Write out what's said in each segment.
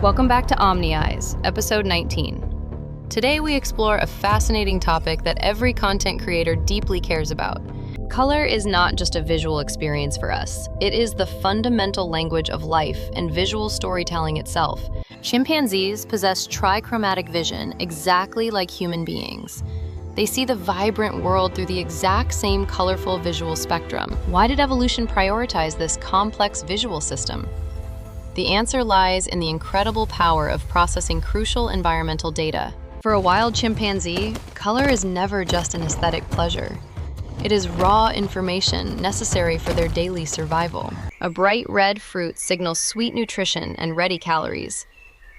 Welcome back to Omni Eyes, episode 19. Today we explore a fascinating topic that every content creator deeply cares about. Color is not just a visual experience for us. It is the fundamental language of life and visual storytelling itself. Chimpanzees possess trichromatic vision exactly like human beings. They see the vibrant world through the exact same colorful visual spectrum. Why did evolution prioritize this complex visual system? The answer lies in the incredible power of processing crucial environmental data. For a wild chimpanzee, color is never just an aesthetic pleasure. It is raw information necessary for their daily survival. A bright red fruit signals sweet nutrition and ready calories.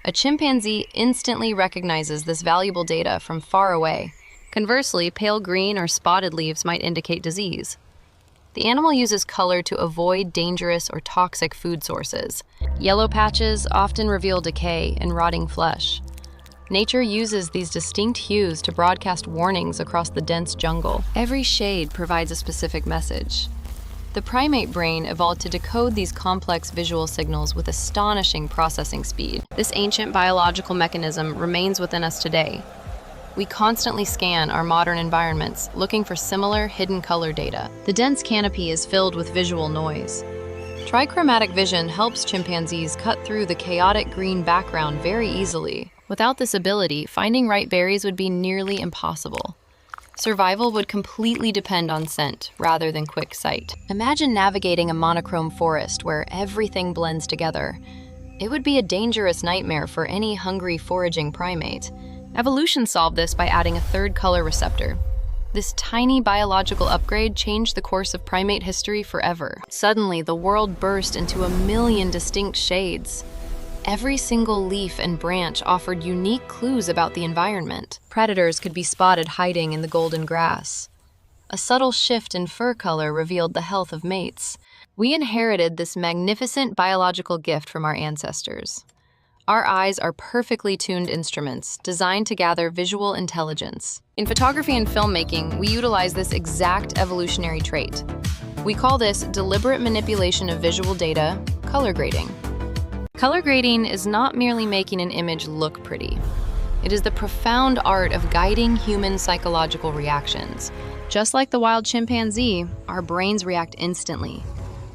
A chimpanzee instantly recognizes this valuable data from far away. Conversely, pale green or spotted leaves might indicate disease. The animal uses color to avoid dangerous or toxic food sources. Yellow patches often reveal decay and rotting flesh. Nature uses these distinct hues to broadcast warnings across the dense jungle. Every shade provides a specific message. The primate brain evolved to decode these complex visual signals with astonishing processing speed. This ancient biological mechanism remains within us today. We constantly scan our modern environments, looking for similar hidden color data. The dense canopy is filled with visual noise. Trichromatic vision helps chimpanzees cut through the chaotic green background very easily. Without this ability, finding ripe berries would be nearly impossible. Survival would completely depend on scent rather than quick sight. Imagine navigating a monochrome forest where everything blends together. It would be a dangerous nightmare for any hungry foraging primate. Evolution solved this by adding a third color receptor. This tiny biological upgrade changed the course of primate history forever. Suddenly, the world burst into a million distinct shades. Every single leaf and branch offered unique clues about the environment. Predators could be spotted hiding in the golden grass. A subtle shift in fur color revealed the health of mates. We inherited this magnificent biological gift from our ancestors. Our eyes are perfectly tuned instruments designed to gather visual intelligence. In photography and filmmaking, we utilize this exact evolutionary trait. We call this deliberate manipulation of visual data color grading. Color grading is not merely making an image look pretty. It is the profound art of guiding human psychological reactions. Just like the wild chimpanzee, our brains react instantly.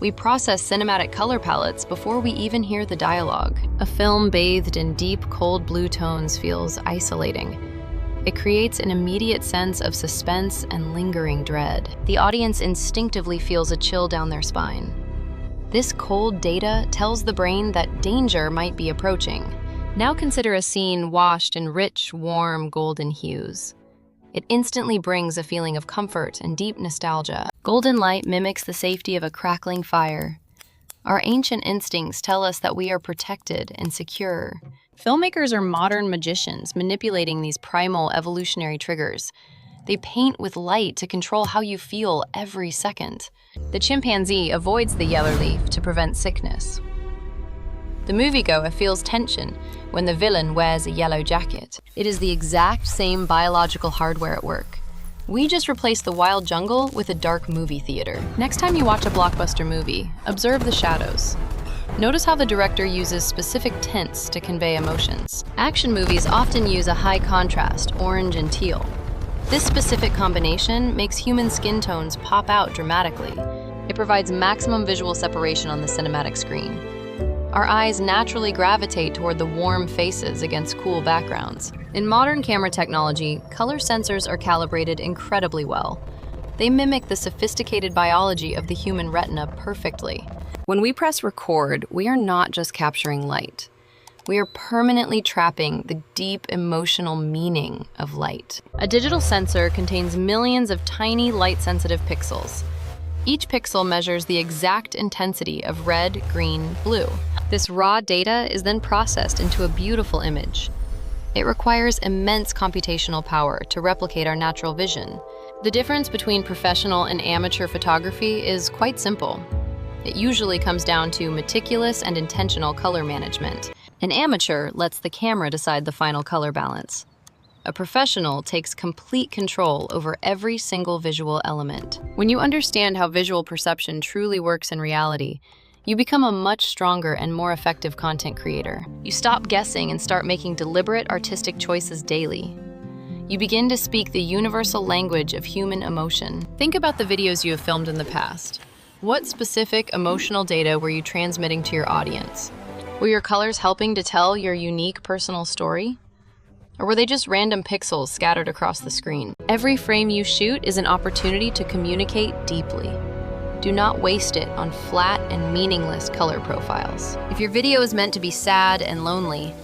We process cinematic color palettes before we even hear the dialogue. A film bathed in deep, cold blue tones feels isolating. It creates an immediate sense of suspense and lingering dread. The audience instinctively feels a chill down their spine. This cold data tells the brain that danger might be approaching. Now consider a scene washed in rich, warm, golden hues. It instantly brings a feeling of comfort and deep nostalgia. Golden light mimics the safety of a crackling fire. Our ancient instincts tell us that we are protected and secure. Filmmakers are modern magicians manipulating these primal evolutionary triggers. They paint with light to control how you feel every second. The chimpanzee avoids the yellow leaf to prevent sickness. The moviegoer feels tension when the villain wears a yellow jacket. It is the exact same biological hardware at work. We just replaced the wild jungle with a dark movie theater. Next time you watch a blockbuster movie, observe the shadows. Notice how the director uses specific tints to convey emotions. Action movies often use a high contrast, orange and teal. This specific combination makes human skin tones pop out dramatically. It provides maximum visual separation on the cinematic screen. Our eyes naturally gravitate toward the warm faces against cool backgrounds. In modern camera technology, color sensors are calibrated incredibly well. They mimic the sophisticated biology of the human retina perfectly. When we press record, we are not just capturing light. We are permanently trapping the deep emotional meaning of light. A digital sensor contains millions of tiny light-sensitive pixels. Each pixel measures the exact intensity of red, green, blue. This raw data is then processed into a beautiful image. It requires immense computational power to replicate our natural vision. The difference between professional and amateur photography is quite simple. It usually comes down to meticulous and intentional color management. An amateur lets the camera decide the final color balance. A professional takes complete control over every single visual element. When you understand how visual perception truly works in reality, You become a much stronger and more effective content creator. You stop guessing and start making deliberate artistic choices daily. You begin to speak the universal language of human emotion. Think about the videos you have filmed in the past. What specific emotional data were you transmitting to your audience? Were your colors helping to tell your unique personal story? Or were they just random pixels scattered across the screen? Every frame you shoot is an opportunity to communicate deeply. Do not waste it on flat and meaningless color profiles. If your video is meant to be sad and lonely,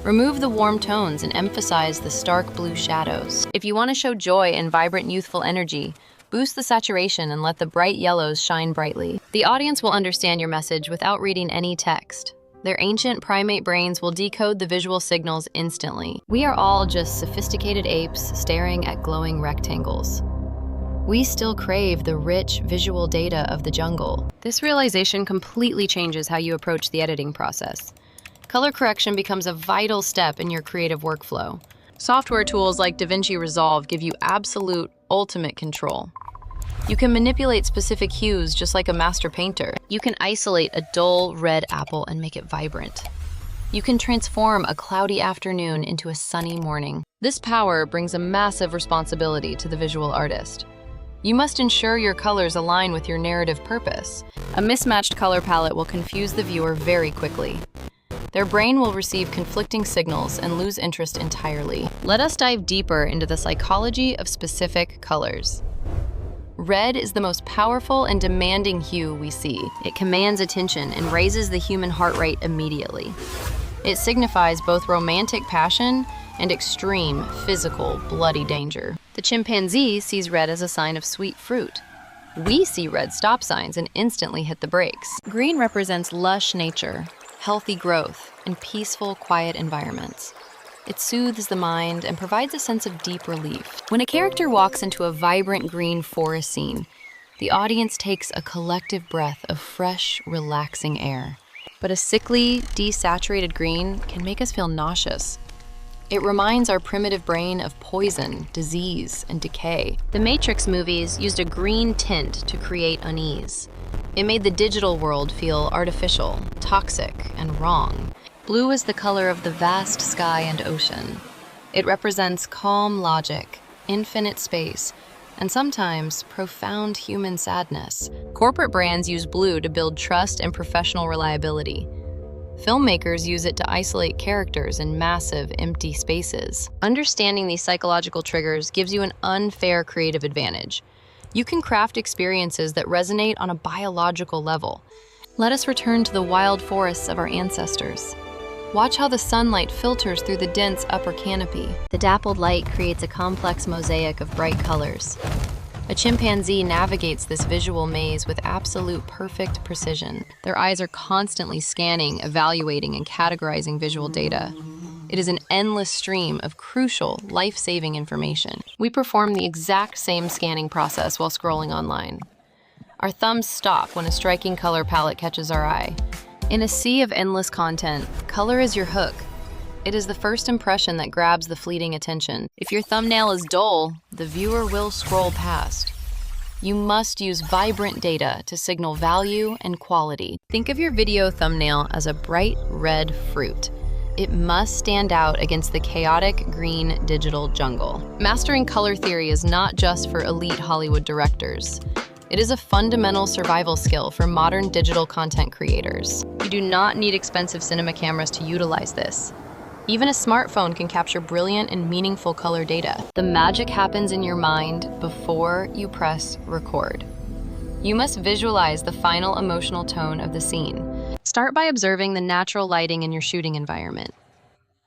remove the warm tones and emphasize the stark blue shadows. If you want to show joy and vibrant youthful energy, boost the saturation and let the bright yellows shine brightly. The audience will understand your message without reading any text. Their ancient primate brains will decode the visual signals instantly. We are all just sophisticated apes staring at glowing rectangles. We still crave the rich visual data of the jungle. This realization completely changes how you approach the editing process. Color correction becomes a vital step in your creative workflow. Software tools like DaVinci Resolve give you absolute, ultimate control. You can manipulate specific hues just like a master painter. You can isolate a dull red apple and make it vibrant. You can transform a cloudy afternoon into a sunny morning. This power brings a massive responsibility to the visual artist. You must ensure your colors align with your narrative purpose. A mismatched color palette will confuse the viewer very quickly. Their brain will receive conflicting signals and lose interest entirely. Let us dive deeper into the psychology of specific colors. Red is the most powerful and demanding hue we see. It commands attention and raises the human heart rate immediately. It signifies both romantic passion and extreme physical, bloody danger. The chimpanzee sees red as a sign of sweet fruit. We see red stop signs and instantly hit the brakes. Green represents lush nature, healthy growth, and peaceful, quiet environments. It soothes the mind and provides a sense of deep relief. When a character walks into a vibrant green forest scene, the audience takes a collective breath of fresh, relaxing air. But a sickly, desaturated green can make us feel nauseous. It reminds our primitive brain of poison, disease, and decay. The Matrix movies used a green tint to create unease. It made the digital world feel artificial, toxic, and wrong. Blue is the color of the vast sky and ocean. It represents calm logic, infinite space, and sometimes profound human sadness. Corporate brands use blue to build trust and professional reliability. Filmmakers use it to isolate characters in massive, empty spaces. Understanding these psychological triggers gives you an unfair creative advantage. You can craft experiences that resonate on a biological level. Let us return to the wild forests of our ancestors. Watch how the sunlight filters through the dense upper canopy. The dappled light creates a complex mosaic of bright colors. A chimpanzee navigates this visual maze with absolute perfect precision. Their eyes are constantly scanning, evaluating, and categorizing visual data. It is an endless stream of crucial, life-saving information. We perform the exact same scanning process while scrolling online. Our thumbs stop when a striking color palette catches our eye. In a sea of endless content, color is your hook. It is the first impression that grabs the fleeting attention. If your thumbnail is dull, the viewer will scroll past. You must use vibrant data to signal value and quality. Think of your video thumbnail as a bright red fruit. It must stand out against the chaotic green digital jungle. Mastering color theory is not just for elite Hollywood directors. It is a fundamental survival skill for modern digital content creators. You do not need expensive cinema cameras to utilize this. Even a smartphone can capture brilliant and meaningful color data. The magic happens in your mind before you press record. You must visualize the final emotional tone of the scene. Start by observing the natural lighting in your shooting environment.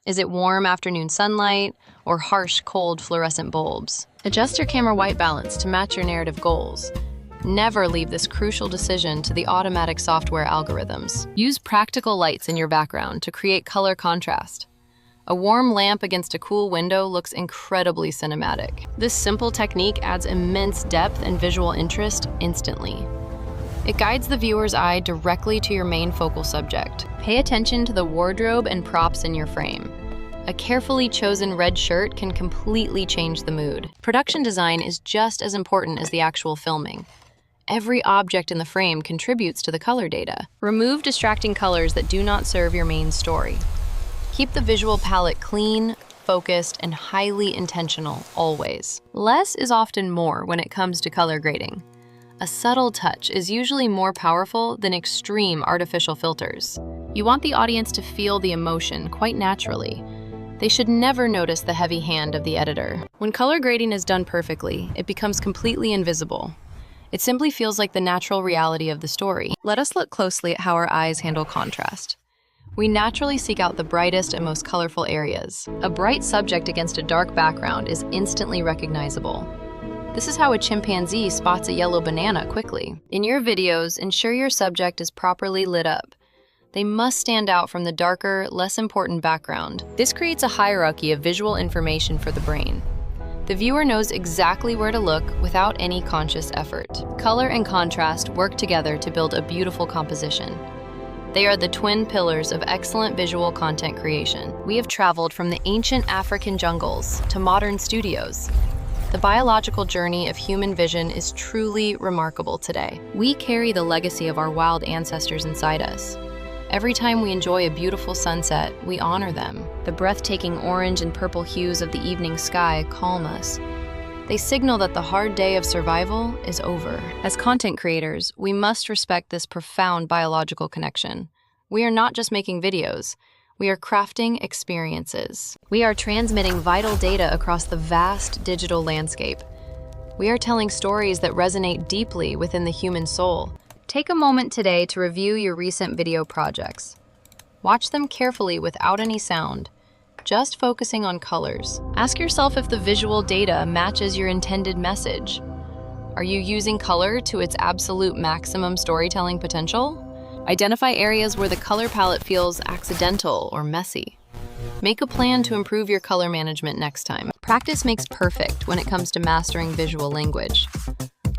Is it warm afternoon sunlight or harsh, cold fluorescent bulbs? Adjust your camera white balance to match your narrative goals. Never leave this crucial decision to the automatic software algorithms. Use practical lights in your background to create color contrast. A warm lamp against a cool window looks incredibly cinematic. This simple technique adds immense depth and visual interest instantly. It guides the viewer's eye directly to your main focal subject. Pay attention to the wardrobe and props in your frame. A carefully chosen red shirt can completely change the mood. Production design is just as important as the actual filming. Every object in the frame contributes to the color data. Remove distracting colors that do not serve your main story. Keep the visual palette clean, focused, and highly intentional, always. Less is often more when it comes to color grading. A subtle touch is usually more powerful than extreme artificial filters. You want the audience to feel the emotion quite naturally. They should never notice the heavy hand of the editor. When color grading is done perfectly, it becomes completely invisible. It simply feels like the natural reality of the story. Let us look closely at how our eyes handle contrast. We naturally seek out the brightest and most colorful areas. A bright subject against a dark background is instantly recognizable. This is how a chimpanzee spots a yellow banana quickly. In your videos, ensure your subject is properly lit up. They must stand out from the darker, less important background. This creates a hierarchy of visual information for the brain. The viewer knows exactly where to look without any conscious effort. Color and contrast work together to build a beautiful composition. They are the twin pillars of excellent visual content creation. We have traveled from the ancient African jungles to modern studios. The biological journey of human vision is truly remarkable today. We carry the legacy of our wild ancestors inside us. Every time we enjoy a beautiful sunset, we honor them. The breathtaking orange and purple hues of the evening sky calm us. They signal that the hard day of survival is over. As content creators, we must respect this profound biological connection. We are not just making videos. We are crafting experiences. We are transmitting vital data across the vast digital landscape. We are telling stories that resonate deeply within the human soul. Take a moment today to review your recent video projects. Watch them carefully without any sound, just focusing on colors. Ask yourself if the visual data matches your intended message. Are you using color to its absolute maximum storytelling potential? Identify areas where the color palette feels accidental or messy. Make a plan to improve your color management next time. Practice makes perfect when it comes to mastering visual language.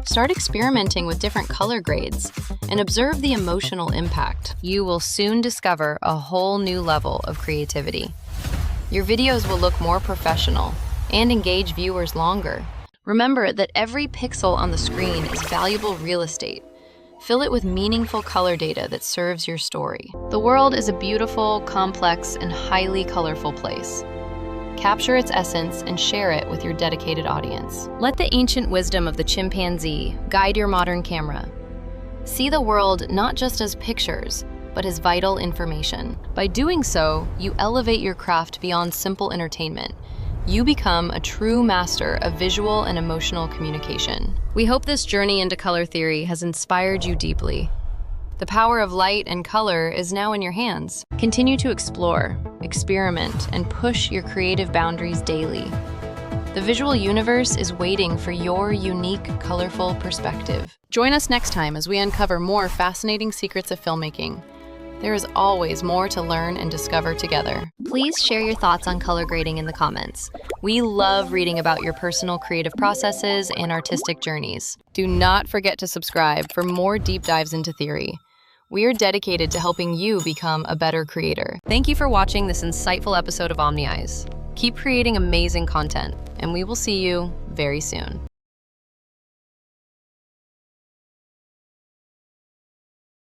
Start experimenting with different color grades and observe the emotional impact. You will soon discover a whole new level of creativity. Your videos will look more professional and engage viewers longer. Remember that every pixel on the screen is valuable real estate. Fill it with meaningful color data that serves your story. The world is a beautiful, complex, and highly colorful place. Capture its essence and share it with your dedicated audience. Let the ancient wisdom of the chimpanzee guide your modern camera. See the world not just as pictures, but as vital information. By doing so, you elevate your craft beyond simple entertainment. You become a true master of visual and emotional communication. We hope this journey into color theory has inspired you deeply. The power of light and color is now in your hands. Continue to explore, experiment, and push your creative boundaries daily. The visual universe is waiting for your unique, colorful perspective. Join us next time as we uncover more fascinating secrets of filmmaking. There is always more to learn and discover together. Please share your thoughts on color grading in the comments. We love reading about your personal creative processes and artistic journeys. Do not forget to subscribe for more deep dives into theory. We are dedicated to helping you become a better creator. Thank you for watching this insightful episode of Omni. Keep creating amazing content, and we will see you very soon.